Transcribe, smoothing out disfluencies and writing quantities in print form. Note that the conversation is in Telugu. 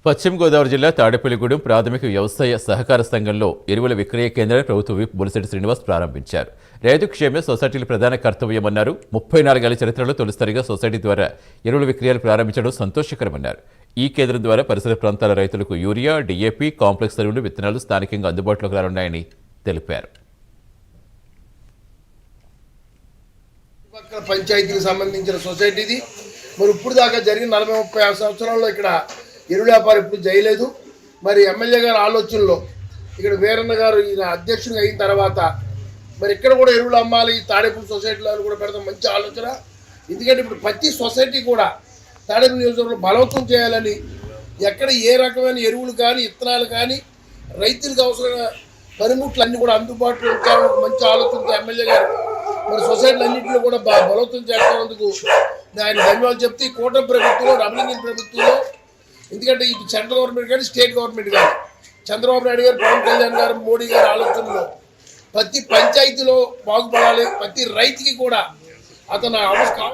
పశ్చిమ గోదావరి జిల్లా తాడేపల్లిగూడెం ప్రాథమిక వ్యవసాయ సహకార సంఘంలో ఎరువుల విక్రయ కేంద్రాన్ని ప్రభుత్వ విప్ బొలిశెట్టి శ్రీనివాస్ ప్రారంభించారు. రైతు క్షేమే సొసైటీల ప్రధాన కర్తవ్యమన్నారు. 34 ఏళ్ల చరిత్రలో తొలిసారిగా సొసైటీ ద్వారా ఎరువుల విక్రయాలు ప్రారంభించడం సంతోషకరమన్నారు. ఈ కేంద్రం ద్వారా పరిసర ప్రాంతాల రైతులకు యూరియా, డీఏపీ, కాంప్లెక్స్ ఎరువులు, విత్తనాలు స్థానికంగా అందుబాటులోకి రానున్నాయని తెలిపారు. పంచాయతీకి సంబంధించిన సొసైటీది మరి ఇప్పుడు దాకా జరిగిన 40-30 సంవత్సరాల్లో ఇక్కడ ఎరువుల వ్యాపారం ఇప్పుడు చేయలేదు. మరి ఎమ్మెల్యే గారి ఆలోచనలో ఇక్కడ వీరన్న గారు ఈయన అధ్యక్షుడు అయిన తర్వాత మరి ఇక్కడ కూడా ఎరువులు అమ్మాలి, తాడేపల్లి సొసైటీలో కూడా పెడతాం, మంచి ఆలోచన. ఎందుకంటే ఇప్పుడు ప్రతి సొసైటీ కూడా తాడేపల్లి నియోజకవర్గంలో బలవంతం చేయాలని ఎక్కడ ఏ రకమైన ఎరువులు కానీ విత్తనాలు కానీ రైతులకు అవసరమైన పనిముట్లు అన్నీ కూడా అందుబాటులో ఉంచాలని మంచి ఆలోచనతో ఎమ్మెల్యే గారు మరి సొసైటీలు అన్నింటిలో కూడా బలవంతం చేస్తున్నందుకు ఆయన ధన్యవాదాలు చెప్తే ఈ కూటమి ప్రభుత్వంలో, రమణగిరి ప్రభుత్వంలో, ఎందుకంటే ఇటు సెంట్రల్ గవర్నమెంట్ కానీ స్టేట్ గవర్నమెంట్ కానీ చంద్రబాబు నాయుడు గారు, పవన్ కళ్యాణ్ గారు, మోడీ గారి ఆలోచనలో ప్రతి పంచాయతీలో బాగుపడాలి, ప్రతి రైతుకి కూడా అతను అవసరం